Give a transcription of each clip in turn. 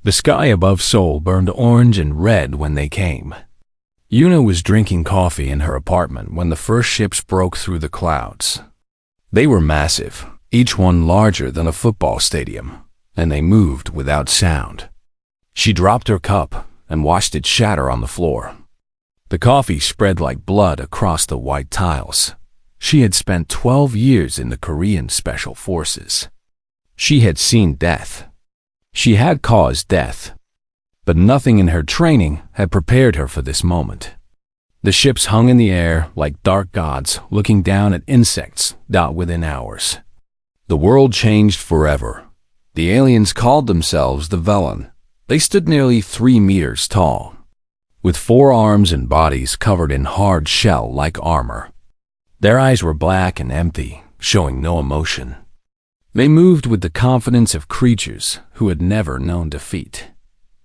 The sky above Seoul burned orange and red when they came. Yuna was drinking coffee in her apartment when the first ships broke through the clouds. They were massive, each one larger than a football stadium, and they moved without sound. She dropped her cup and watched it shatter on the floor. The coffee spread like blood across the white tiles. She had spent 12 years in the Korean Special Forces. She had seen death. She had caused death. But nothing in her training had prepared her for this moment. The ships hung in the air like dark gods looking down at insects within hours. The world changed forever. The aliens called themselves the Velen. They stood nearly 3 meters tall, with 4 arms and bodies covered in hard shell-like armor. Their eyes were black and empty, showing no emotion. They moved with the confidence of creatures who had never known defeat.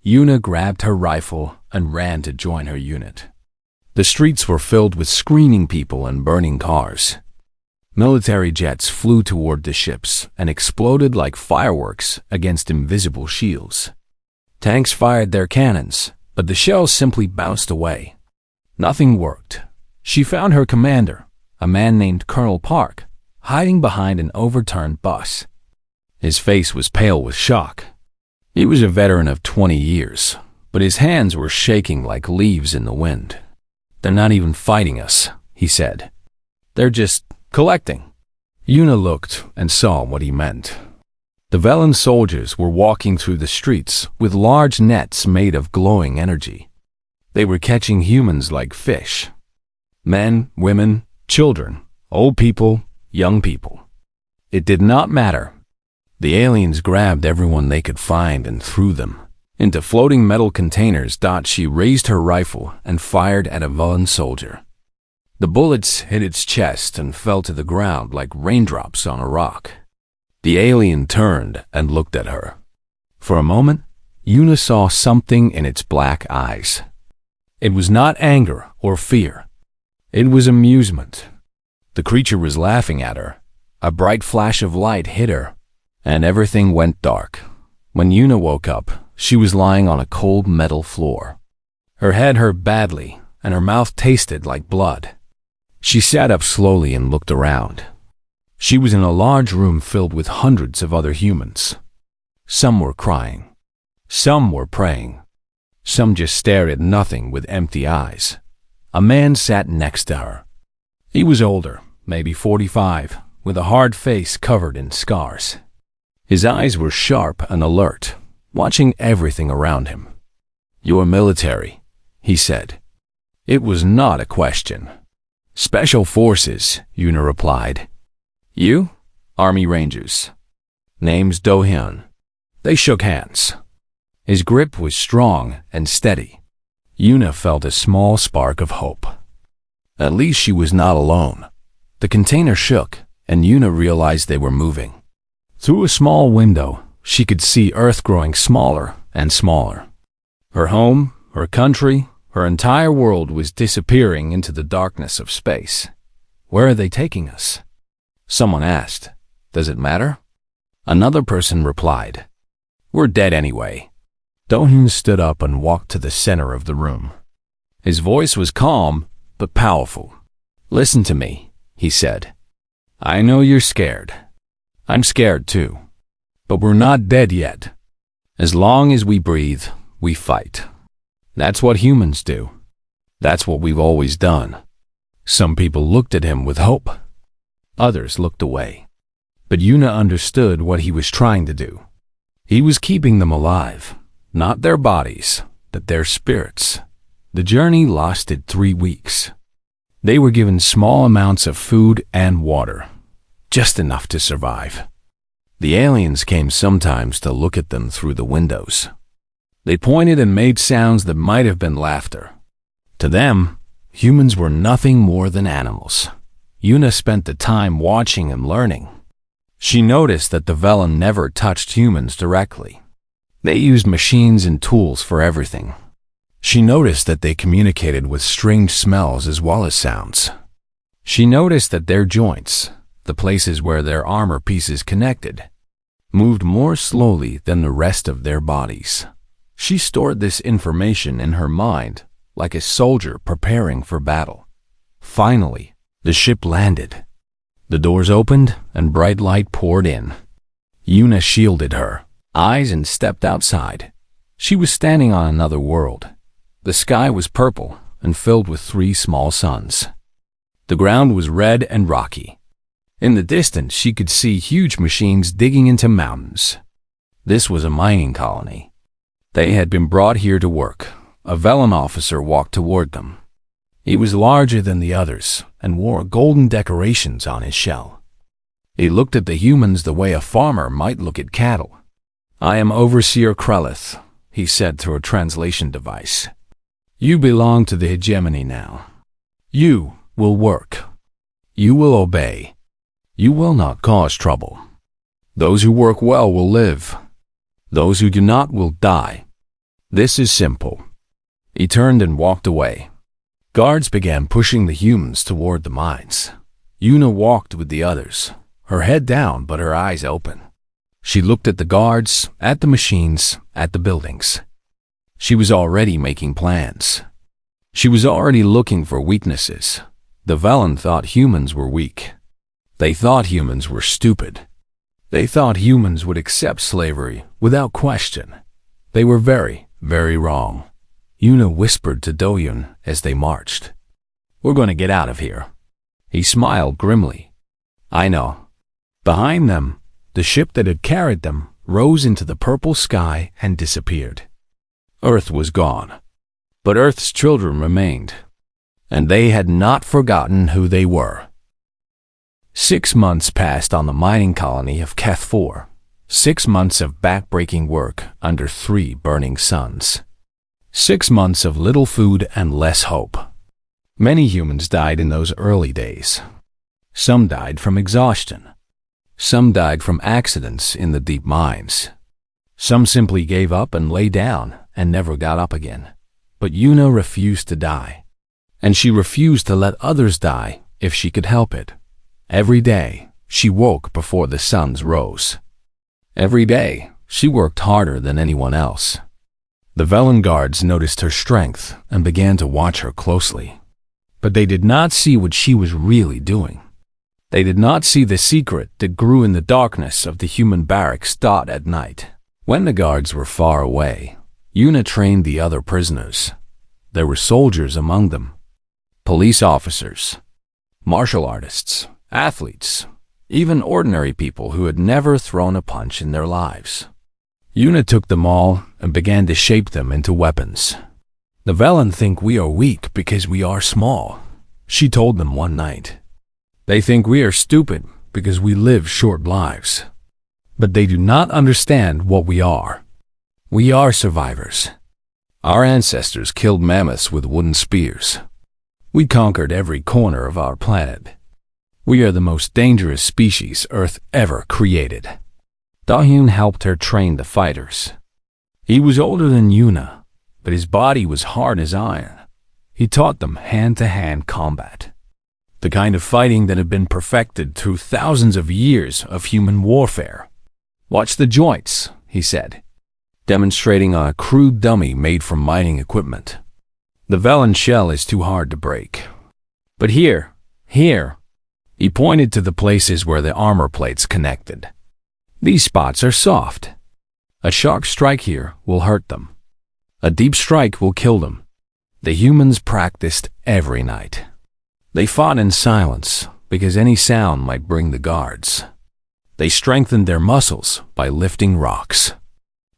Yuna grabbed her rifle and ran to join her unit. The streets were filled with screaming people and burning cars. Military jets flew toward the ships and exploded like fireworks against invisible shields. Tanks fired their cannons, but the shells simply bounced away. Nothing worked. She found her commander, a man named Colonel Park, hiding behind an overturned bus. His face was pale with shock. He was a veteran of 20 years, but his hands were shaking like leaves in the wind. "They're not even fighting us," he said. "They're just collecting." Yuna looked and saw what he meant. The Velen soldiers were walking through the streets with large nets made of glowing energy. They were catching humans like fish. Men, women, children, old people, young people. It did not matter. The aliens grabbed everyone they could find and threw them into floating metal containers. She raised her rifle and fired at a Velen soldier. The bullets hit its chest and fell to the ground like raindrops on a rock. The alien turned and looked at her. For a moment, Yuna saw something in its black eyes. It was not anger or fear. It was amusement. The creature was laughing at her. A bright flash of light hit her, and everything went dark. When Yuna woke up, she was lying on a cold metal floor. Her head hurt badly, and her mouth tasted like blood. She sat up slowly and looked around. She was in a large room filled with hundreds of other humans. Some were crying. Some were praying. Some just stared at nothing with empty eyes. A man sat next to her. He was older, maybe 45, with a hard face covered in scars. His eyes were sharp and alert, watching everything around him. "You're military," he said. It was not a question. "Special Forces," Yuna replied. "You?" "Army Rangers." "Name's Do-hyun." They shook hands. His grip was strong and steady. Yuna felt a small spark of hope. At least she was not alone. The container shook, and Yuna realized they were moving. Through a small window, she could see Earth growing smaller and smaller. Her home, her country, her entire world was disappearing into the darkness of space. "Where are they taking us?" Someone asked. "Does it matter?" Another person replied, "We're dead anyway." Do-hyun stood up and walked to the center of the room. His voice was calm but powerful. "Listen to me," he said. "I know you're scared. I'm scared too. But we're not dead yet. As long as we breathe, we fight. That's what humans do. That's what we've always done." Some people looked at him with hope. Others looked away. But Yuna understood what he was trying to do. He was keeping them alive, not their bodies, but their spirits. The journey lasted 3 weeks. They were given small amounts of food and water, just enough to survive. The aliens came sometimes to look at them through the windows. They pointed and made sounds that might have been laughter. To them, humans were nothing more than animals. Yuna spent the time watching and learning. She noticed that the Velen never touched humans directly. They used machines and tools for everything. She noticed that they communicated with strange smells as well as sounds. She noticed that their joints, the places where their armor pieces connected, moved more slowly than the rest of their bodies. She stored this information in her mind like a soldier preparing for battle. Finally, the ship landed. The doors opened and bright light poured in. Yuna shielded her eyes and stepped outside. She was standing on another world. The sky was purple and filled with 3 small suns. The ground was red and rocky. In the distance, she could see huge machines digging into mountains. This was a mining colony. They had been brought here to work. A Velen officer walked toward them. He was larger than the others and wore golden decorations on his shell. He looked at the humans the way a farmer might look at cattle. "I am Overseer Krelith," he said through a translation device. "You belong to the hegemony now. You will work. You will obey. You will not cause trouble. Those who work well will live. Those who do not will die. This is simple." He turned and walked away. Guards began pushing the humans toward the mines. Yuna walked with the others, her head down but her eyes open. She looked at the guards, at the machines, at the buildings. She was already making plans. She was already looking for weaknesses. The Velen thought humans were weak. They thought humans were stupid. They thought humans would accept slavery without question. They were very, very wrong. Yuna whispered to Doyun as they marched. "We're going to get out of here." He smiled grimly. "I know." Behind them, the ship that had carried them rose into the purple sky and disappeared. Earth was gone, but Earth's children remained, and they had not forgotten who they were. 6 months passed on the mining colony of Keth 4. 6 months of back-breaking work under 3 burning suns. 6 months of little food and less hope. Many humans died in those early days. Some died from exhaustion. Some died from accidents in the deep mines. Some simply gave up and lay down and never got up again. But Yuna refused to die. And she refused to let others die if she could help it. Every day, she woke before the suns rose. Every day, she worked harder than anyone else. The Velen guards noticed her strength and began to watch her closely. But they did not see what she was really doing. They did not see the secret that grew in the darkness of the human barracks at night. When the guards were far away, Yuna trained the other prisoners. There were soldiers among them, police officers, martial artists, athletes, even ordinary people who had never thrown a punch in their lives. Yuna took them all and began to shape them into weapons. "The Velen think we are weak because we are small," she told them one night. "They think we are stupid because we live short lives. But they do not understand what we are. We are survivors. Our ancestors killed mammoths with wooden spears. We conquered every corner of our planet. We are the most dangerous species Earth ever created." Dahyun helped her train the fighters. He was older than Yuna, but his body was hard as iron. He taught them hand-to-hand combat, the kind of fighting that had been perfected through thousands of years of human warfare. "Watch the joints," he said, demonstrating on a crude dummy made from mining equipment. "The Velen shell is too hard to break. But here, he pointed to the places where the armor plates connected. "These spots are soft. A sharp strike here will hurt them. A deep strike will kill them." The humans practiced every night. They fought in silence because any sound might bring the guards. They strengthened their muscles by lifting rocks.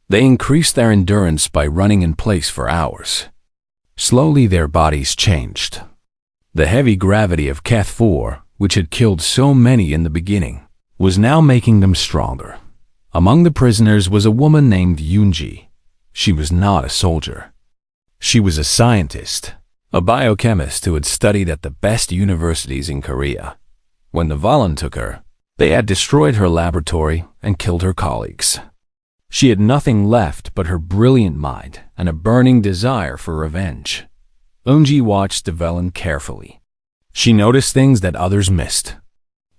They increased their endurance by running in place for hours. Slowly their bodies changed. The heavy gravity of Keth 4, which had killed so many in the beginning, was now making them stronger. Among the prisoners was a woman named Yoonji. She was not a soldier. She was a scientist, a biochemist who had studied at the best universities in Korea. When the Valen took her, they had destroyed her laboratory and killed her colleagues. She had nothing left but her brilliant mind and a burning desire for revenge. Yoonji watched the Velen carefully. She noticed things that others missed.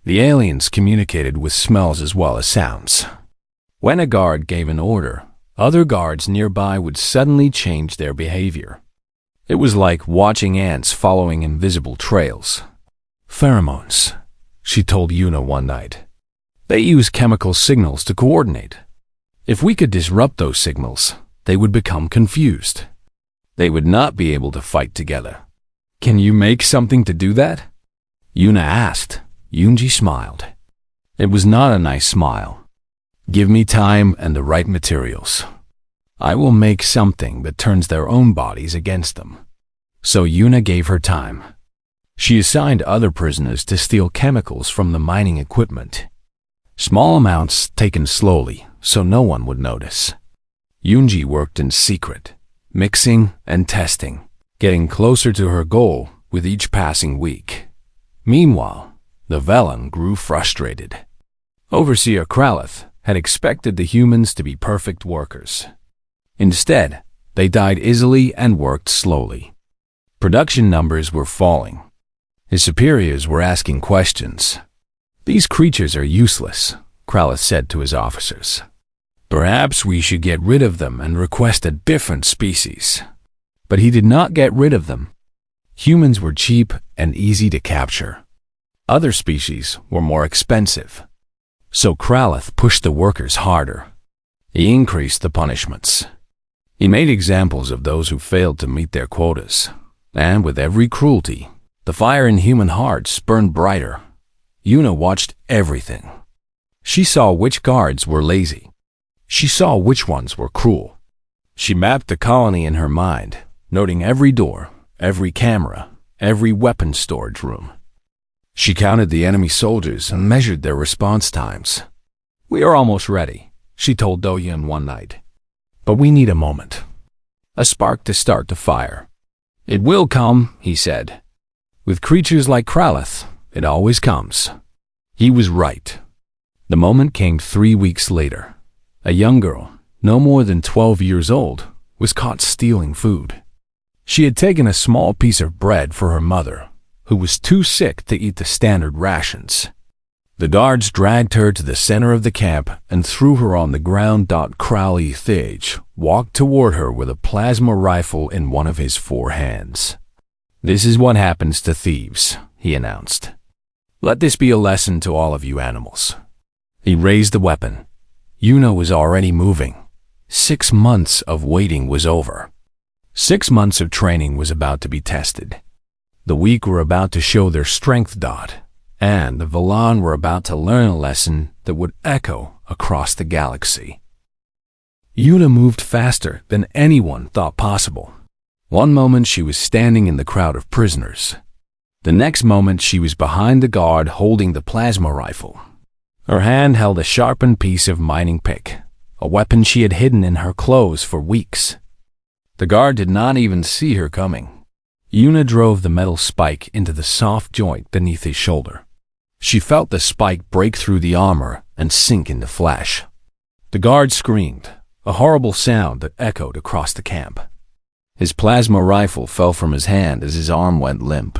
The aliens communicated with smells as well as sounds. When a guard gave an order, Other guards nearby would suddenly change their behavior. It was like watching ants following invisible trails. Pheromones, she told Yuna one night. They use chemical signals to coordinate. If we could disrupt those signals, they would become confused. They would not be able to fight together. Can you make something to do that? Yuna asked. Yunji smiled. It was not a nice smile. Give me time and the right materials. I will make something that turns their own bodies against them. So Yuna gave her time. She assigned other prisoners to steal chemicals from the mining equipment. Small amounts taken slowly, so no one would notice. Yunji worked in secret, mixing and testing, getting closer to her goal with each passing week. Meanwhile, the Velen grew frustrated. Overseer Kralith had expected the humans to be perfect workers. Instead, they died easily and worked slowly. Production numbers were falling. His superiors were asking questions. These creatures are useless, Kralith said to his officers. Perhaps we should get rid of them and request a different species. But he did not get rid of them. Humans were cheap and easy to capture. Other species were more expensive. So Kralith pushed the workers harder. He increased the punishments. He made examples of those who failed to meet their quotas, and with every cruelty, the fire in human hearts burned brighter. Yuna watched everything. She saw which guards were lazy. She saw which ones were cruel. She mapped the colony in her mind, noting every door, every camera, every weapon storage room. She counted the enemy soldiers and measured their response times. We are almost ready, she told Do-Yun one night. But we need a moment. A spark to start the fire. It will come, he said. With creatures like Kralith, it always comes. He was right. The moment came 3 weeks later. A young girl, no more than 12 years old, was caught stealing food. She had taken a small piece of bread for her mother, who was too sick to eat the standard rations. The guards dragged her to the center of the camp and threw her on the ground. Crowley Thage walked toward her with a plasma rifle in one of his 4 hands. This is what happens to thieves, he announced. Let this be a lesson to all of you animals. He raised the weapon. Yuna was already moving. 6 months of waiting was over. 6 months of training was about to be tested. The weak were about to show their strength. And the Velen were about to learn a lesson that would echo across the galaxy. Yuna moved faster than anyone thought possible. One moment she was standing in the crowd of prisoners. The next moment she was behind the guard holding the plasma rifle. Her hand held a sharpened piece of mining pick, a weapon she had hidden in her clothes for weeks. The guard did not even see her coming. Yuna drove the metal spike into the soft joint beneath his shoulder. She felt the spike break through the armor and sink into flesh. The guard screamed, a horrible sound that echoed across the camp. His plasma rifle fell from his hand as his arm went limp.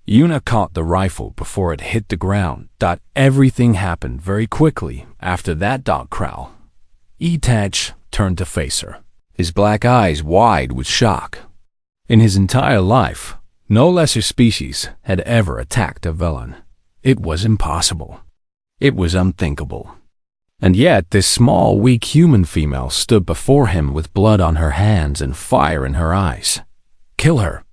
Yuna caught the rifle before it hit the ground. Everything happened very quickly after that. Crowl. Etach turned to face her, his black eyes wide with shock. In his entire life, no lesser species had ever attacked a Velen. It was impossible. It was unthinkable. And yet this small, weak human female stood before him with blood on her hands and fire in her eyes. Kill her.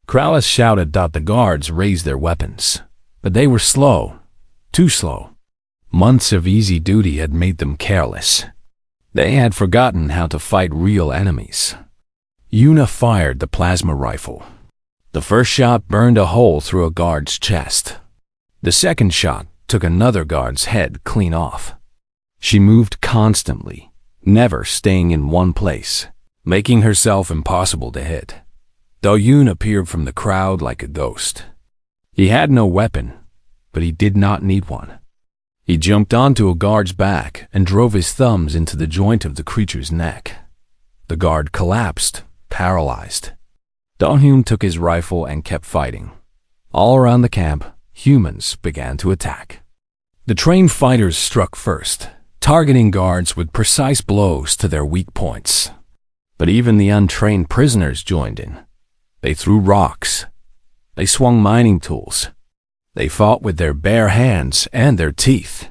Kralith shouted. The guards raised their weapons, but they were slow, too slow. Months of easy duty had made them careless. They had forgotten how to fight real enemies. Yuna fired the plasma rifle. The first shot burned a hole through a guard's chest. The second shot took another guard's head clean off. She moved constantly, never staying in one place, making herself impossible to hit. Do-Yun appeared from the crowd like a ghost. He had no weapon, but he did not need one. He jumped onto a guard's back and drove his thumbs into the joint of the creature's neck. The guard collapsed, paralyzed. Do-Yun took his rifle and kept fighting. All around the camp, humans began to attack. The trained fighters struck first, targeting guards with precise blows to their weak points. But even the untrained prisoners joined in. They threw rocks. They swung mining tools. They fought with their bare hands and their teeth.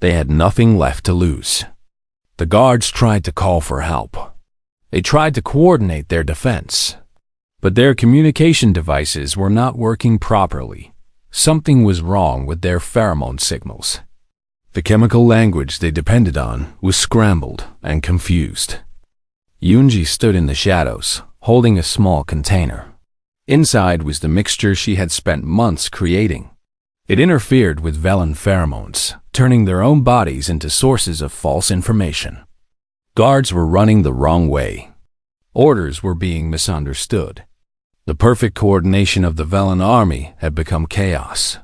They had nothing left to lose. The guards tried to call for help. They tried to coordinate their defense. But their communication devices were not working properly. Something was wrong with their pheromone signals. The chemical language they depended on was scrambled and confused. Yunji stood in the shadows, holding a small container. Inside was the mixture she had spent months creating. It interfered with Velen pheromones, turning their own bodies into sources of false information. Guards were running the wrong way. Orders were being misunderstood. The perfect coordination of the Velen army had become chaos.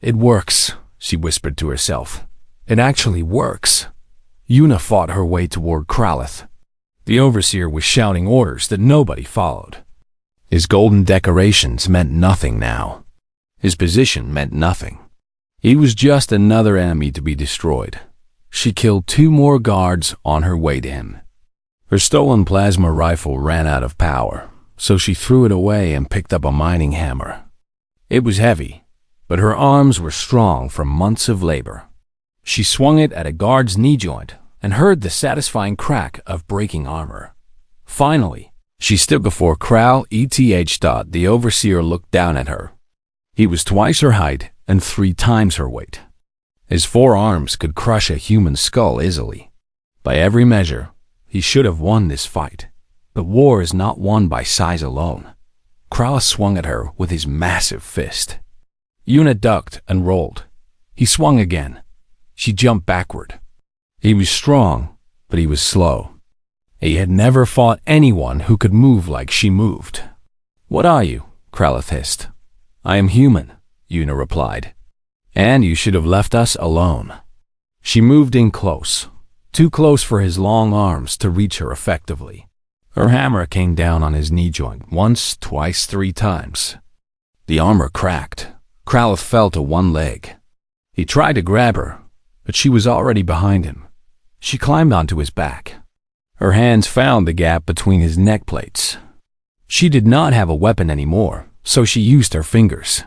"It works," she whispered to herself. "It actually works." Yuna fought her way toward Kralith. The overseer was shouting orders that nobody followed. His golden decorations meant nothing now. His position meant nothing. He was just another enemy to be destroyed. She killed 2 more guards on her way to him. Her stolen plasma rifle ran out of power, so she threw it away and picked up a mining hammer. It was heavy, but her arms were strong from months of labor. She swung it at a guard's knee joint and heard the satisfying crack of breaking armor. Finally, she stood before Kral ETH. The overseer looked down at her. He was twice her height and 3 times her weight. His 4 arms could crush a human skull easily. By every measure, he should have won this fight. But war is not won by size alone. Kral swung at her with his massive fist. Yuna ducked and rolled. He swung again. She jumped backward. He was strong, but he was slow. He had never fought anyone who could move like she moved. "What are you?" Kralith hissed. "I am human," Yuna replied. "And you should have left us alone." She moved in close, too close for his long arms to reach her effectively. Her hammer came down on his knee joint once, twice, 3 times. The armor cracked. Kralith fell to one leg. He tried to grab her, but she was already behind him. She climbed onto his back. Her hands found the gap between his neck plates. She did not have a weapon anymore, so she used her fingers.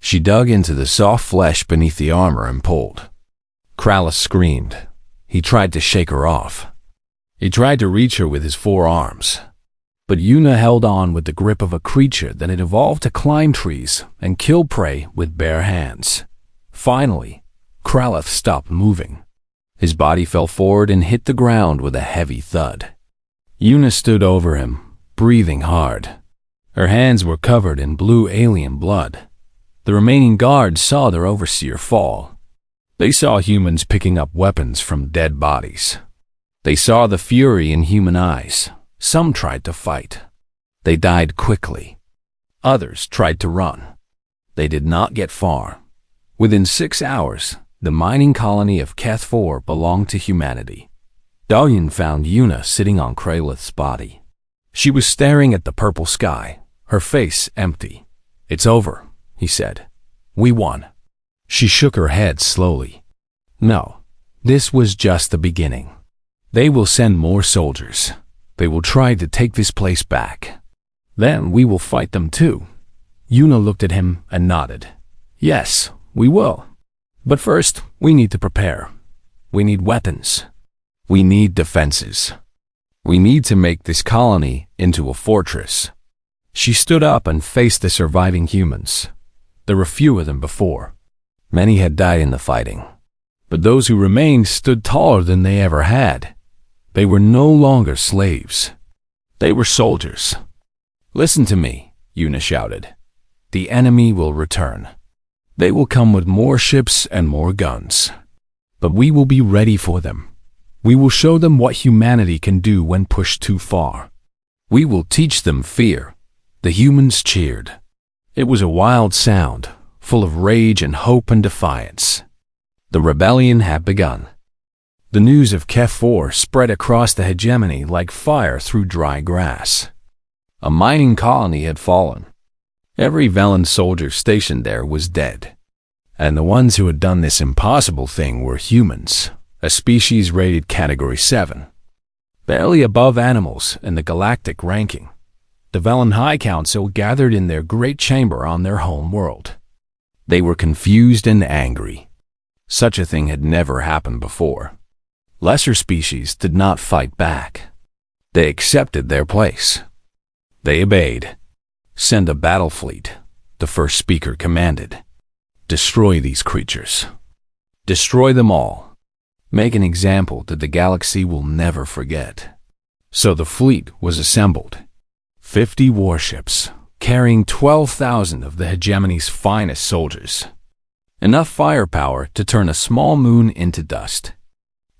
She dug into the soft flesh beneath the armor and pulled. Kralith screamed. He tried to shake her off. He tried to reach her with his 4 arms. But Yuna held on with the grip of a creature that had evolved to climb trees and kill prey with bare hands. Finally, Kralith stopped moving. His body fell forward and hit the ground with a heavy thud. Yuna stood over him, breathing hard. Her hands were covered in blue alien blood. The remaining guards saw their overseer fall. They saw humans picking up weapons from dead bodies. They saw the fury in human eyes. Some tried to fight. They died quickly. Others tried to run. They did not get far. Within 6 hours, the mining colony of Keth-4 belonged to humanity. Dalyan found Yuna sitting on Kralith's body. She was staring at the purple sky, her face empty. "It's over," he said. "We won." She shook her head slowly. "No, this was just the beginning. They will send more soldiers. They will try to take this place back. Then we will fight them too." Yuna looked at him and nodded. "Yes, we will. But first, we need to prepare. We need weapons. We need defenses. We need to make this colony into a fortress." She stood up and faced the surviving humans. There were fewer than before. Many had died in the fighting. But those who remained stood taller than they ever had. They were no longer slaves. They were soldiers. "Listen to me," Yuna shouted. "The enemy will return. They will come with more ships and more guns. But we will be ready for them. We will show them what humanity can do when pushed too far. We will teach them fear." The humans cheered. It was a wild sound, full of rage and hope and defiance. The rebellion had begun. The news of Keth-4 spread across the hegemony like fire through dry grass. A mining colony had fallen. Every Velen soldier stationed there was dead. And the ones who had done this impossible thing were humans, a species rated Category 7, barely above animals in the galactic ranking. The Velen High Council gathered in their great chamber on their home world. They were confused and angry. Such a thing had never happened before. Lesser species did not fight back. They accepted their place. They obeyed. "Send a battle fleet," the first speaker commanded. "Destroy these creatures. Destroy them all. Make an example that the galaxy will never forget." So the fleet was assembled. 50 warships, carrying 12,000 of the hegemony's finest soldiers. Enough firepower to turn a small moon into dust.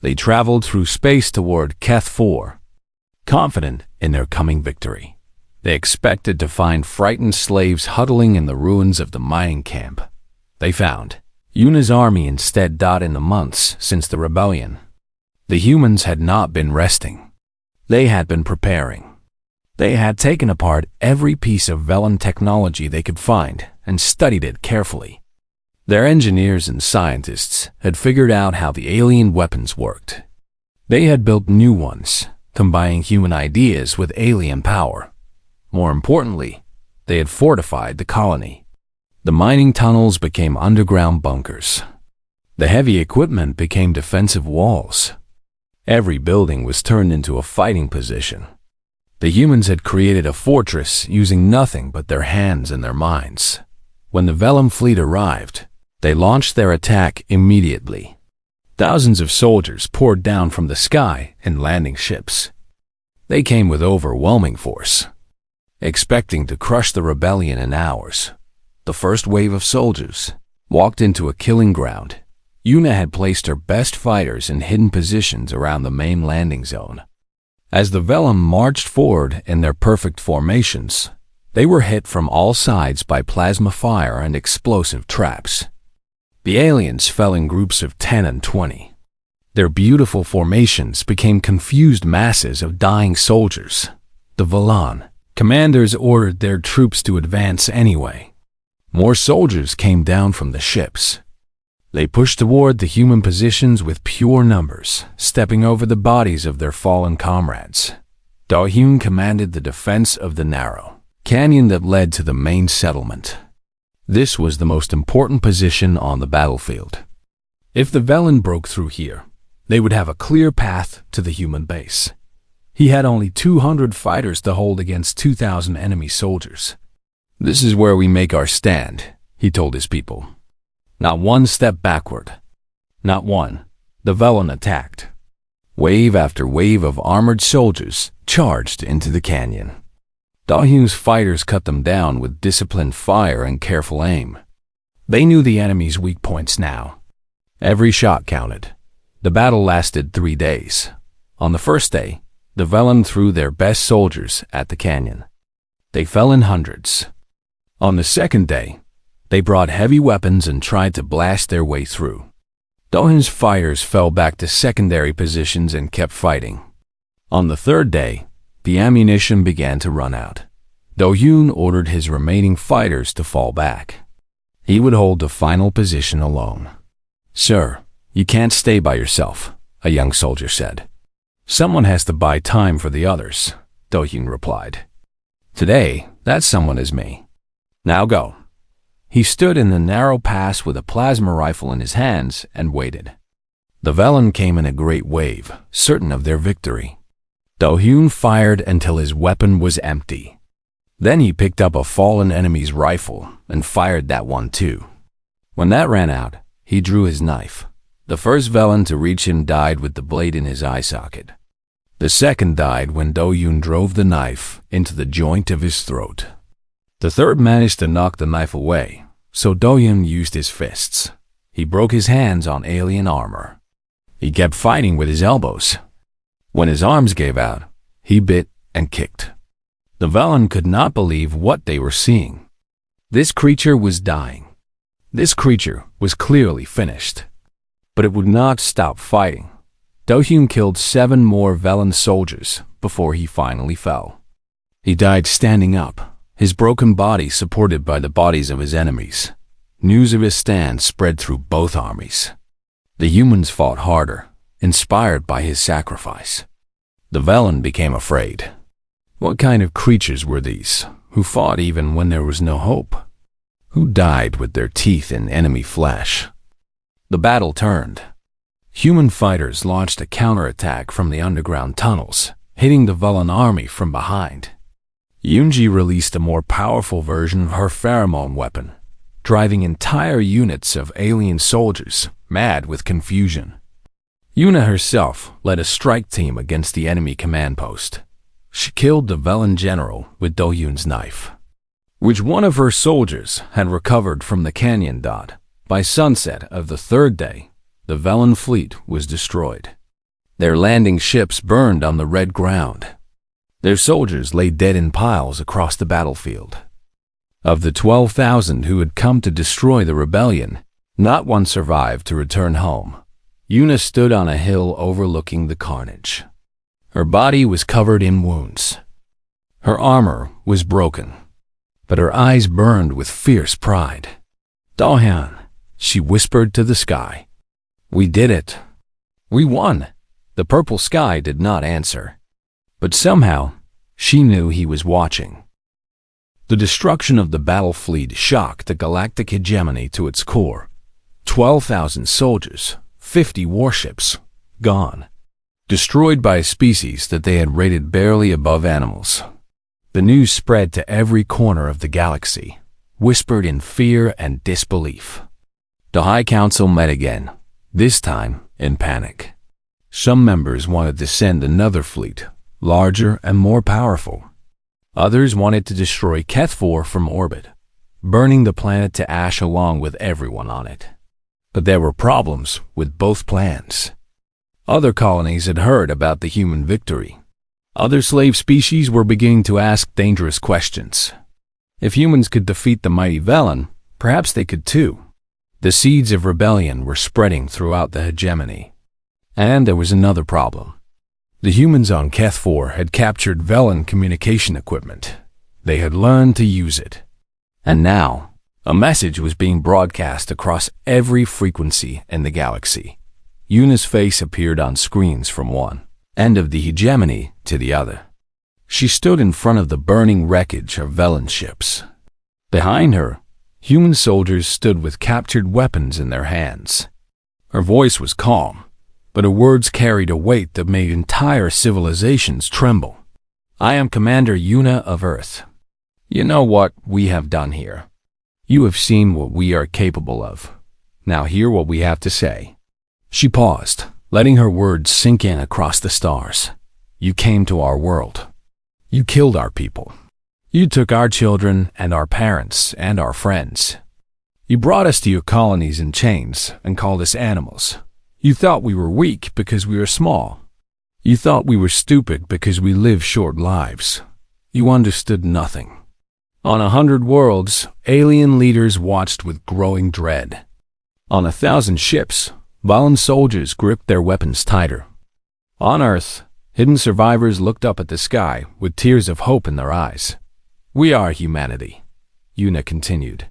They traveled through space toward Keth 4, confident in their coming victory. They expected to find frightened slaves huddling in the ruins of the mining camp. They found Yuna's army instead. In the months since the rebellion, the humans had not been resting. They had been preparing. They had taken apart every piece of Velen technology they could find and studied it carefully. Their engineers and scientists had figured out how the alien weapons worked. They had built new ones, combining human ideas with alien power. More importantly, they had fortified the colony. The mining tunnels became underground bunkers. The heavy equipment became defensive walls. Every building was turned into a fighting position. The humans had created a fortress using nothing but their hands and their minds. When the Velen fleet arrived, they launched their attack immediately. Thousands of soldiers poured down from the sky in landing ships. They came with overwhelming force, expecting to crush the rebellion in hours. The first wave of soldiers walked into a killing ground. Yuna had placed her best fighters in hidden positions around the main landing zone. As the Velen marched forward in their perfect formations, they were hit from all sides by plasma fire and explosive traps. The aliens fell in groups of 10 and 20. Their beautiful formations became confused masses of dying soldiers. The Velen commanders ordered their troops to advance anyway. More soldiers came down from the ships. They pushed toward the human positions with pure numbers, stepping over the bodies of their fallen comrades. Do-Hyun commanded the defense of the narrow canyon that led to the main settlement. This was the most important position on the battlefield. If the Velen broke through here, they would have a clear path to the human base. He had only 200 fighters to hold against 2,000 enemy soldiers. "This is where we make our stand," he told his people. Not one step backward. Not one. The Velen attacked. Wave after wave of armored soldiers charged into the canyon. Do-Hyun's fighters cut them down with disciplined fire and careful aim. They knew the enemy's weak points now. Every shot counted. The battle lasted 3 days. On the first day, the Velen threw their best soldiers at the canyon. They fell in hundreds. On the second day, they brought heavy weapons and tried to blast their way through. Do-Hyun's fighters fell back to secondary positions and kept fighting. On the third day, the ammunition began to run out. Do-Hyun ordered his remaining fighters to fall back. He would hold the final position alone. "Sir, you can't stay by yourself," a young soldier said. "Someone has to buy time for the others," Do-Hyun replied. "Today, that someone is me. Now go." He stood in the narrow pass with a plasma rifle in his hands and waited. The Velen came in a great wave, certain of their victory. Do-Hyun fired until his weapon was empty. Then he picked up a fallen enemy's rifle and fired that one too. When that ran out, he drew his knife. The first Velen to reach him died with the blade in his eye socket. The second died when Do-Hyun drove the knife into the joint of his throat. The third managed to knock the knife away, so Do-Hyun used his fists. He broke his hands on alien armor. He kept fighting with his elbows. When his arms gave out, he bit and kicked. The Velen could not believe what they were seeing. This creature was dying. This creature was clearly finished. But it would not stop fighting. Do-Hyun killed 7 more Velen soldiers before he finally fell. He died standing up, his broken body supported by the bodies of his enemies. News of his stand spread through both armies. The humans fought harder, inspired by his sacrifice. The Velen became afraid. What kind of creatures were these, who fought even when there was no hope? Who died with their teeth in enemy flesh? The battle turned. Human fighters launched a counterattack from the underground tunnels, hitting the Velen army from behind. Yunji released a more powerful version of her pheromone weapon, driving entire units of alien soldiers mad with confusion. Yuna herself led a strike team against the enemy command post. She killed the Velen general with Do-Yun's knife, which one of her soldiers had recovered from the canyon dot. By sunset of the third day, the Velen fleet was destroyed. Their landing ships burned on the red ground. Their soldiers lay dead in piles across the battlefield. Of the 12,000 who had come to destroy the rebellion, not one survived to return home. Yuna stood on a hill overlooking the carnage. Her body was covered in wounds. Her armor was broken, but her eyes burned with fierce pride. "Do-Hyun," she whispered to the sky. "We did it. We won." The purple sky did not answer, but somehow she knew he was watching. The destruction of the battle fleet shocked the galactic hegemony to its core. 12,000 soldiers, 50 warships, gone. Destroyed by a species that they had rated barely above animals. The news spread to every corner of the galaxy, whispered in fear and disbelief. The High Council met again, this time in panic. Some members wanted to send another fleet, larger and more powerful. Others wanted to destroy Keth-4 from orbit, burning the planet to ash along with everyone on it. But there were problems with both plans. Other colonies had heard about the human victory. Other slave species were beginning to ask dangerous questions. If humans could defeat the mighty Velen, perhaps they could too. The seeds of rebellion were spreading throughout the hegemony. And there was another problem. The humans on Keth-4 had captured Velen communication equipment. They had learned to use it. And now, a message was being broadcast across every frequency in the galaxy. Yuna's face appeared on screens from one end of the hegemony to the other. She stood in front of the burning wreckage of Velen ships. Behind her, human soldiers stood with captured weapons in their hands. Her voice was calm, but her words carried a weight that made entire civilizations tremble. "I am Commander Yuna of Earth. You know what we have done here. You have seen what we are capable of. Now hear what we have to say." She paused, letting her words sink in across the stars. "You came to our world. You killed our people. You took our children and our parents and our friends. You brought us to your colonies in chains and called us animals. You thought we were weak because we were small. You thought we were stupid because we live short lives. You understood nothing." On 100 worlds, alien leaders watched with growing dread. On 1,000 ships, Velen soldiers gripped their weapons tighter. On Earth, hidden survivors looked up at the sky with tears of hope in their eyes. "We are humanity," Yuna continued.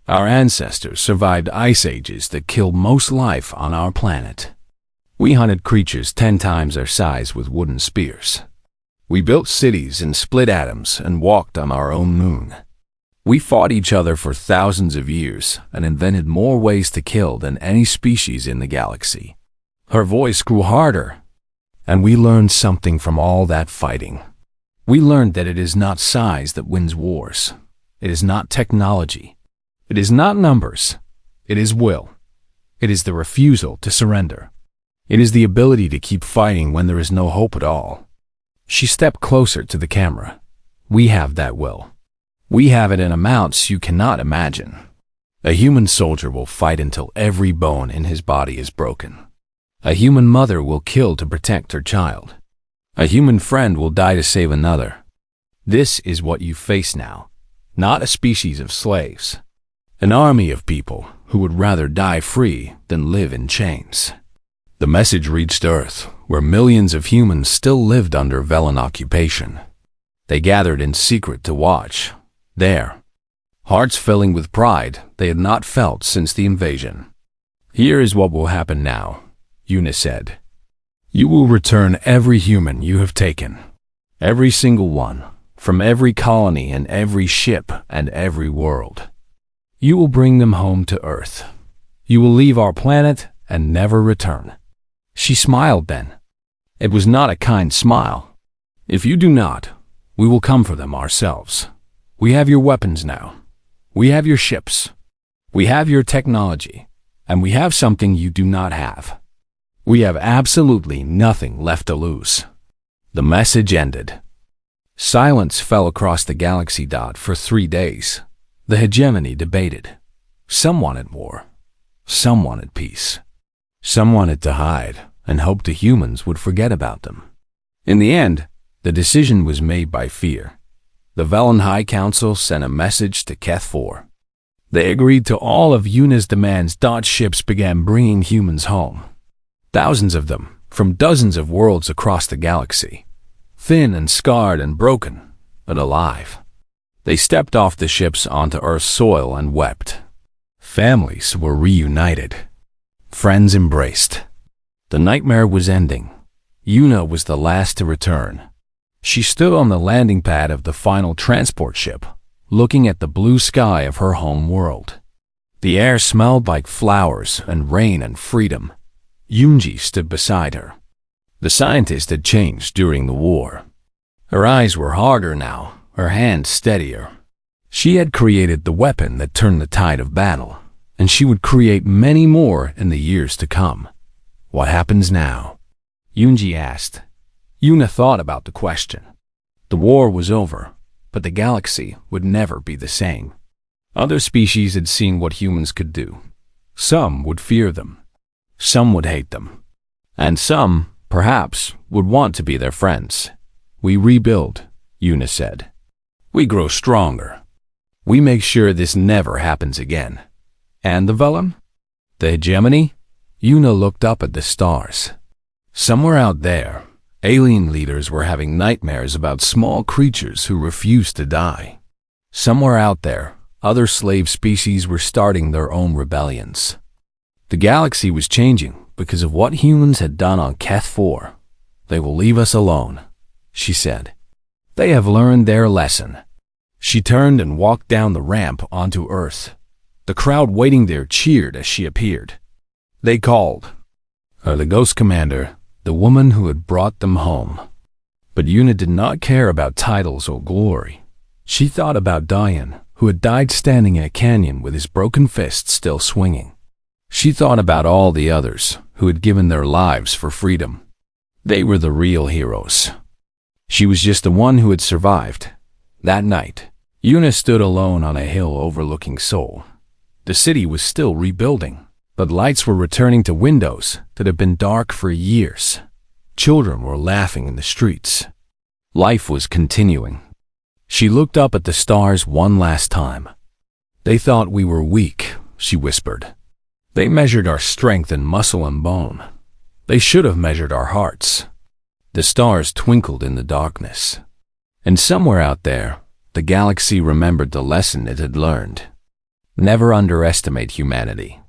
"Our ancestors survived ice ages that killed most life on our planet. We hunted creatures 10 times our size with wooden spears. We built cities and split atoms and walked on our own moon. We fought each other for thousands of years and invented more ways to kill than any species in the galaxy." Her voice grew harder. "And we learned something from all that fighting. We learned that it is not size that wins wars. It is not technology. It is not numbers. It is will. It is the refusal to surrender. It is the ability to keep fighting when there is no hope at all." She stepped closer to the camera. "We have that will. We have it in amounts you cannot imagine. A human soldier will fight until every bone in his body is broken. A human mother will kill to protect her child. A human friend will die to save another. This is what you face now, not a species of slaves. An army of people who would rather die free than live in chains." The message reached Earth, where millions of humans still lived under Velen occupation. They gathered in secret to watch, there, hearts filling with pride they had not felt since the invasion. "Here is what will happen now," Yuna said. You will return every human you have taken. Every single one, from every colony and every ship and every world. You will bring them home to Earth. You will leave our planet and never return." She smiled then. It was not a kind smile. "If you do not, we will come for them ourselves. We have your weapons now. We have your ships. We have your technology. And we have something you do not have. We have absolutely nothing left to lose." The message ended. Silence fell across the galaxy. For 3 days, the hegemony debated. Some wanted war. Some wanted peace. Some wanted to hide and hoped the humans would forget about them. In the end, the decision was made by fear. The Velen High Council sent a message to Keth 4. They agreed to all of Yuna's demands. Ships began bringing humans home. Thousands of them, from dozens of worlds across the galaxy. Thin and scarred and broken, but alive. They stepped off the ships onto Earth's soil and wept. Families were reunited. Friends embraced. The nightmare was ending. Yuna was the last to return. She stood on the landing pad of the final transport ship, looking at the blue sky of her home world. The air smelled like flowers and rain and freedom. Yunji stood beside her. The scientist had changed during the war. Her eyes were harder now, her hands steadier. She had created the weapon that turned the tide of battle, and she would create many more in the years to come. "What happens now?" Yunji asked. Yuna thought about the question. The war was over, but the galaxy would never be the same. Other species had seen what humans could do. Some would fear them. Some would hate them. And some, perhaps, would want to be their friends. "We rebuild," Yuna said. "We grow stronger. We make sure this never happens again." "And the Velen? The hegemony?" Yuna looked up at the stars. Somewhere out there, alien leaders were having nightmares about small creatures who refused to die. Somewhere out there, other slave species were starting their own rebellions. The galaxy was changing because of what humans had done on Keth 4. "They will leave us alone," she said. "They have learned their lesson." She turned and walked down the ramp onto Earth. The crowd waiting there cheered as she appeared. They called her the Ghost Commander, the woman who had brought them home. But Yuna did not care about titles or glory. She thought about Diane, who had died standing in a canyon with his broken fist still swinging. She thought about all the others who had given their lives for freedom. They were the real heroes. She was just the one who had survived. That night, Yuna stood alone on a hill overlooking Seoul. The city was still rebuilding, but lights were returning to windows that had been dark for years. Children were laughing in the streets. Life was continuing. She looked up at the stars one last time. "They thought we were weak," she whispered. "They measured our strength in muscle and bone. They should have measured our hearts." The stars twinkled in the darkness. And somewhere out there, the galaxy remembered the lesson it had learned. Never underestimate humanity.